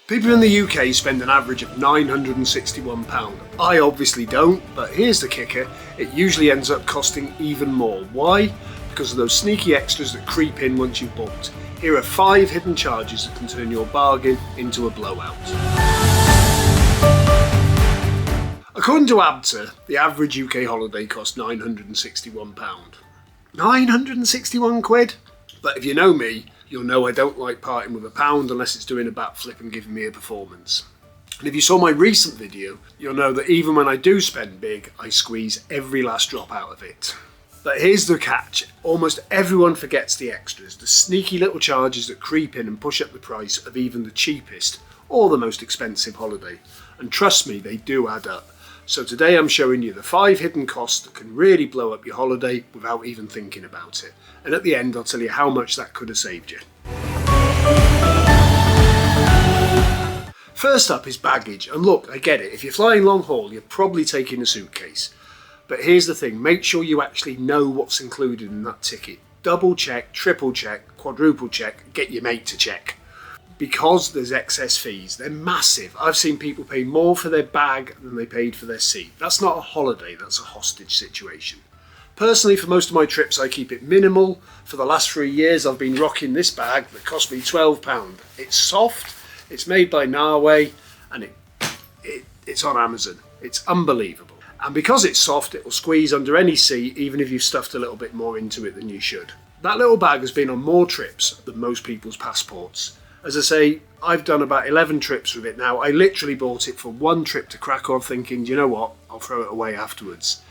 People in the UK spend an average of £961. I obviously don't, but here's the kicker, it usually ends up costing even more. Why? Because of those sneaky extras that creep in once you've booked. Here are 5 hidden charges that can turn your bargain into a blowout. According to a.k.a, the average UK holiday costs £961. 961 quid? But if you know me, you'll know I don't like parting with £1 unless it's doing a backflip and giving me a performance. And if you saw my recent video, you'll know that even when I do spend big, I squeeze every last drop out of it. But here's the catch, almost everyone forgets the extras, the sneaky little charges that creep in and push up the price of even the cheapest or the most expensive holiday. And trust me, they do add up. So today I'm showing you the 5 hidden costs that can really blow up your holiday without even thinking about it. And at the end I'll tell you how much that could have saved you. First up is baggage, and look, I get it, if you're flying long haul you're probably taking a suitcase. But here's the thing, make sure you actually know what's included in that ticket. Double check, triple check, quadruple check, get your mate to check. Because there's excess fees, they're massive. I've seen people pay more for their bag than they paid for their seat. That's not a holiday, that's a hostage situation. Personally, for most of my trips I keep it minimal. For the last 3 years I've been rocking this bag that cost me £12. It's soft, it's made by Norway, and it's on Amazon. It's unbelievable. And because it's soft, it will squeeze under any seat even if you've stuffed a little bit more into it than you should. That little bag has been on more trips than most people's passports. As I say, I've done about 11 trips with it now. I literally bought it for one trip to Krakow thinking, do you know what, I'll throw it away afterwards.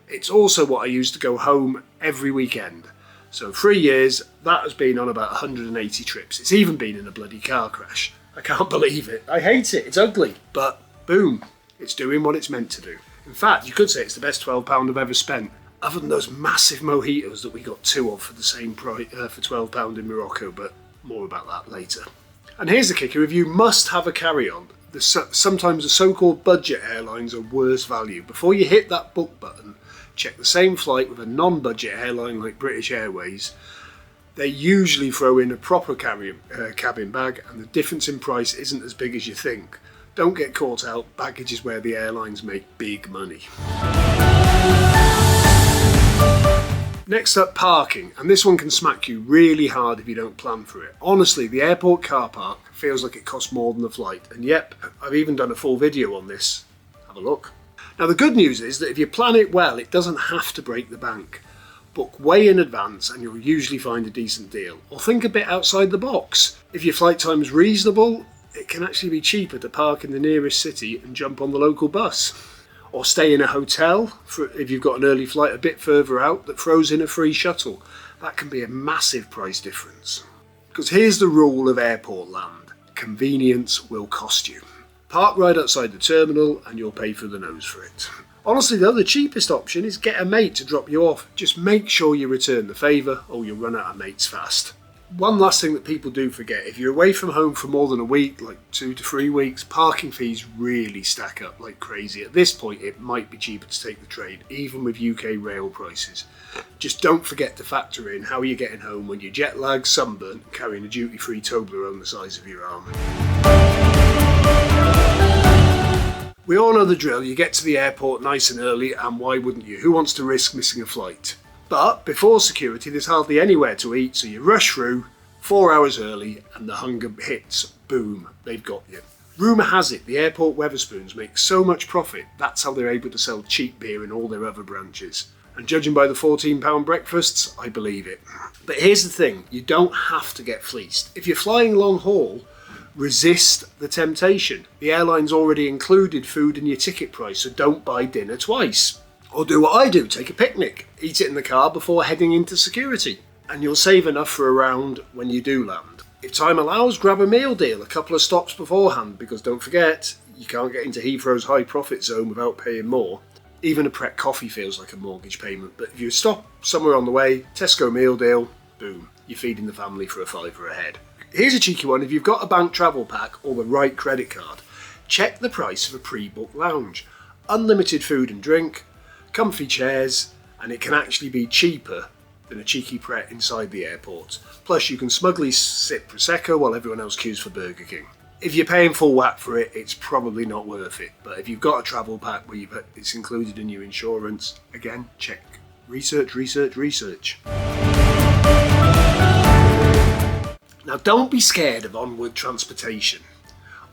It's also what I use to go home every weekend. So 3 years, that has been on about 180 trips. It's even been in a bloody car crash. I can't believe it. I hate it, it's ugly, but boom, it's doing what it's meant to do. In fact, you could say it's the best £12 I've ever spent. Other than those massive mojitos that we got 2 of for the same price for £12 in Morocco, but more about that later. And here's the kicker, if you must have a carry-on, sometimes the so-called budget airlines are worse value. Before you hit that book button, check the same flight with a non-budget airline like British Airways. They usually throw in a proper cabin bag, and the difference in price isn't as big as you think. Don't get caught out, baggage is where the airlines make big money. Next up, parking, and this one can smack you really hard if you don't plan for it. Honestly, the airport car park feels like it costs more than the flight, and yep, I've even done a full video on this. Have a look. Now the good news is that if you plan it well, it doesn't have to break the bank. Book way in advance and you'll usually find a decent deal. Or think a bit outside the box. If your flight time is reasonable, it can actually be cheaper to park in the nearest city and jump on the local bus. Or stay in a hotel if you've got an early flight a bit further out that throws in a free shuttle. That can be a massive price difference. Because here's the rule of airport land. Convenience will cost you. Park right outside the terminal and you'll pay through the nose for it. Honestly though, the cheapest option is get a mate to drop you off. Just make sure you return the favour or you'll run out of mates fast. One last thing that people do forget, if you're away from home for more than a week, like 2 to 3 weeks, parking fees really stack up like crazy. At this point it might be cheaper to take the train, even with UK rail prices. Just don't forget to factor in how you're getting home when you're jet lagged, sunburnt, and carrying a duty-free Toblerone the size of your arm. We all know the drill, you get to the airport nice and early, and why wouldn't you? Who wants to risk missing a flight? But before security there's hardly anywhere to eat, so you rush through 4 hours early and the hunger hits. Boom, they've got you. Rumour has it the airport Wetherspoons make so much profit, that's how they're able to sell cheap beer in all their other branches. And judging by the £14 breakfasts, I believe it. But here's the thing, you don't have to get fleeced. If you're flying long haul, resist the temptation. The airline's already included food in your ticket price, so don't buy dinner twice. Or do what I do, take a picnic, eat it in the car before heading into security. And you'll save enough for a round when you do land. If time allows, grab a meal deal a couple of stops beforehand, because don't forget, you can't get into Heathrow's high profit zone without paying more. Even a Pret coffee feels like a mortgage payment, but if you stop somewhere on the way, Tesco meal deal, boom, you're feeding the family for a £5 a head. Here's a cheeky one, if you've got a bank travel pack or the right credit card, check the price of a pre-booked lounge. Unlimited food and drink, comfy chairs, and it can actually be cheaper than a cheeky Pret inside the airport. Plus you can smugly sip Prosecco while everyone else queues for Burger King. If you're paying full whack for it, it's probably not worth it. But if you've got a travel pack where it's included in your insurance, again, check. Research, research, research. Now, don't be scared of onward transportation.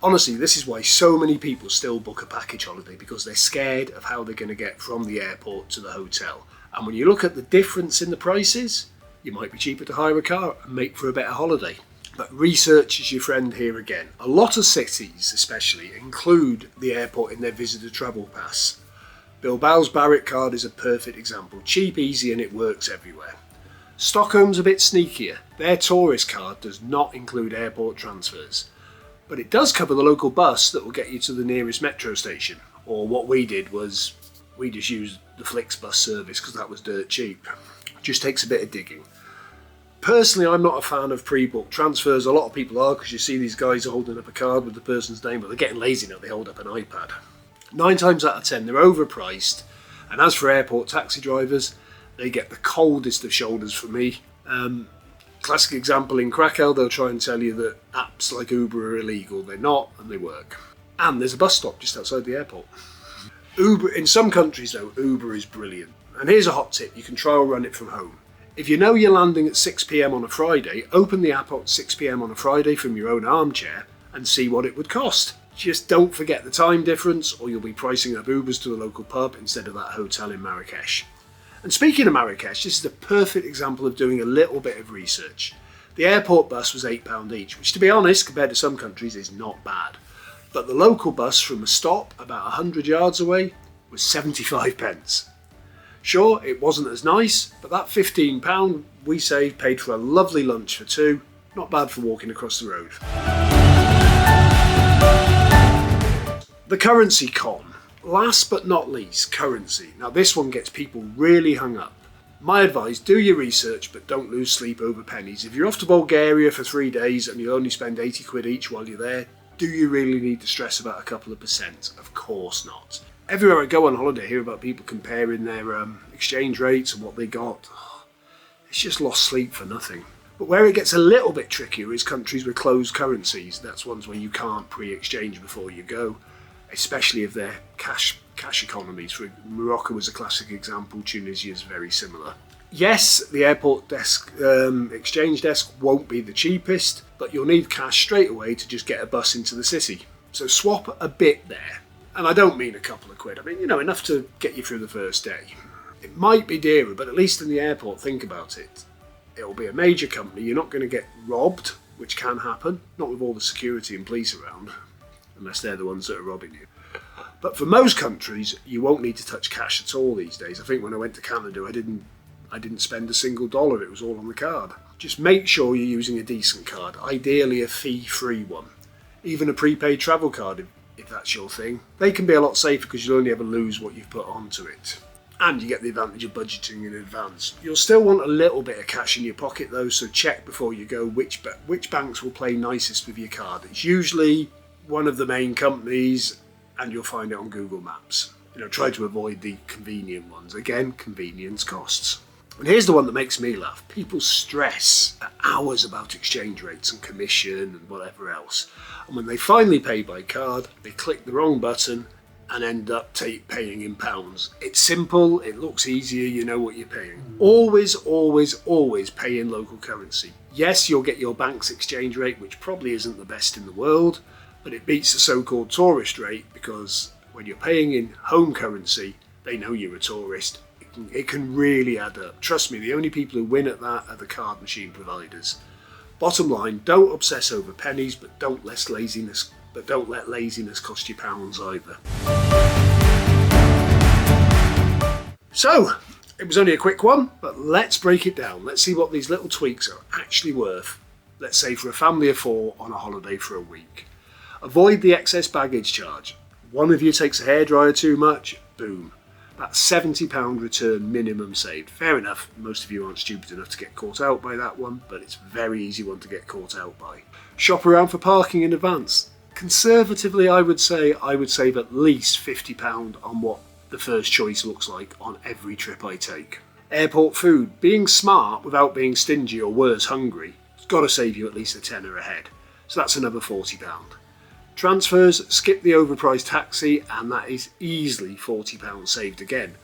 Honestly, this is why so many people still book a package holiday, because they're scared of how they're going to get from the airport to the hotel. And when you look at the difference in the prices, you might be cheaper to hire a car and make for a better holiday. But research is your friend here again. A lot of cities, especially, include the airport in their visitor travel pass. Bilbao's Barratt card is a perfect example. Cheap, easy, and it works everywhere. Stockholm's a bit sneakier. Their tourist card does not include airport transfers. But it does cover the local bus that will get you to the nearest metro station. Or what we did was, we just used the Flixbus service because that was dirt cheap. It just takes a bit of digging. Personally, I'm not a fan of pre-booked transfers. A lot of people are, because you see these guys holding up a card with the person's name, but they're getting lazy now, they hold up an iPad. 9 times out of 10, they're overpriced. And as for airport taxi drivers, they get the coldest of shoulders from me. Classic example, in Krakow, they'll try and tell you that apps like Uber are illegal. They're not, and they work. And there's a bus stop just outside the airport. Uber, in some countries though, Uber is brilliant. And here's a hot tip, you can trial run it from home. If you know you're landing at 6 PM on a Friday, open the app at 6 PM on a Friday from your own armchair and see what it would cost. Just don't forget the time difference, or you'll be pricing up Ubers to the local pub instead of that hotel in Marrakesh. And speaking of Marrakesh, this is a perfect example of doing a little bit of research. The airport bus was £8 each, which to be honest, compared to some countries, is not bad. But the local bus from a stop about 100 yards away was 75 pence. Sure, it wasn't as nice, but that £15 we saved paid for a lovely lunch for two. Not bad for walking across the road. The currency con. Last but not least, currency. Now this one gets people really hung up. My advice, do your research, but don't lose sleep over pennies. If you're off to Bulgaria for 3 days and you only spend 80 quid each while you're there, do you really need to stress about a couple of percent? Of course not. Everywhere I go on holiday, I hear about people comparing their exchange rates and what they got. It's just lost sleep for nothing. But where it gets a little bit trickier is countries with closed currencies. That's ones where you can't pre-exchange before you go, especially if they're cash economies. For Morocco was a classic example. Tunisia is very similar. Yes, the airport desk exchange desk won't be the cheapest, but you'll need cash straight away to just get a bus into the city. So swap a bit there. And I don't mean a couple of quid. I mean, enough to get you through the first day. It might be dearer, but at least in the airport, think about it. It'll be a major company. You're not going to get robbed, which can happen. Not with all the security and police around, unless they're the ones that are robbing you. But for most countries, you won't need to touch cash at all these days. I think when I went to Canada, I didn't spend a single dollar. It was all on the card. Just make sure you're using a decent card, ideally a fee-free one. Even a prepaid travel card, if that's your thing. They can be a lot safer because you'll only ever lose what you've put onto it. And you get the advantage of budgeting in advance. You'll still want a little bit of cash in your pocket though, so check before you go which banks will play nicest with your card. It's usually one of the main companies, and you'll find it on Google Maps. Try to avoid the convenient ones. Again, convenience costs. And here's the one that makes me laugh. People stress for hours about exchange rates and commission and whatever else. And when they finally pay by card, they click the wrong button and end up paying in pounds. It's simple, it looks easier, you know what you're paying. Always, always, always pay in local currency. Yes, you'll get your bank's exchange rate, which probably isn't the best in the world, but it beats the so-called tourist rate because when you're paying in home currency, they know you're a tourist. It can really add up. Trust me, the only people who win at that are the card machine providers. Bottom line, don't obsess over pennies, but don't let laziness cost you pounds either. So, it was only a quick one, but let's break it down. Let's see what these little tweaks are actually worth. Let's say for a family of 4 on a holiday for a week. Avoid the excess baggage charge. One of you takes a hairdryer too much, boom. That's £70 return minimum saved. Fair enough, most of you aren't stupid enough to get caught out by that one, but it's a very easy one to get caught out by. Shop around for parking in advance. Conservatively, I would save at least £50 on what the first choice looks like on every trip I take. Airport food. Being smart without being stingy or worse, hungry, it's got to save you at least a tenner a head. So that's another £40. Transfers, skip the overpriced taxi, and that is easily £40 saved again.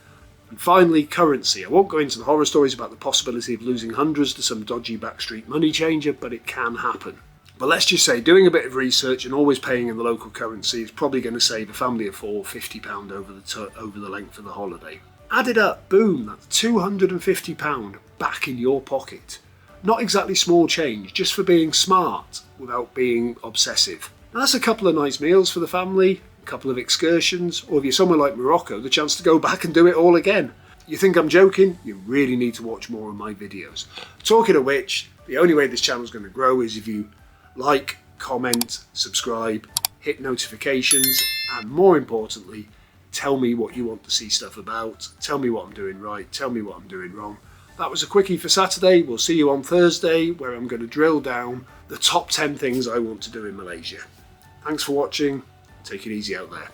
And finally, currency. I won't go into the horror stories about the possibility of losing hundreds to some dodgy backstreet money changer, but it can happen. But let's just say doing a bit of research and always paying in the local currency is probably going to save a family of four £50 over the length of the holiday. Add it up, boom, that's £250 back in your pocket. Not exactly small change, just for being smart without being obsessive. Now that's a couple of nice meals for the family, a couple of excursions, or if you're somewhere like Morocco, the chance to go back and do it all again. You think I'm joking? You really need to watch more of my videos. Talking of which, the only way this channel is going to grow is if you like, comment, subscribe, hit notifications, and more importantly, tell me what you want to see stuff about, tell me what I'm doing right, tell me what I'm doing wrong. That was a quickie for Saturday. We'll see you on Thursday, where I'm going to drill down the top 10 things I want to do in Malaysia. Thanks for watching. Take it easy out there.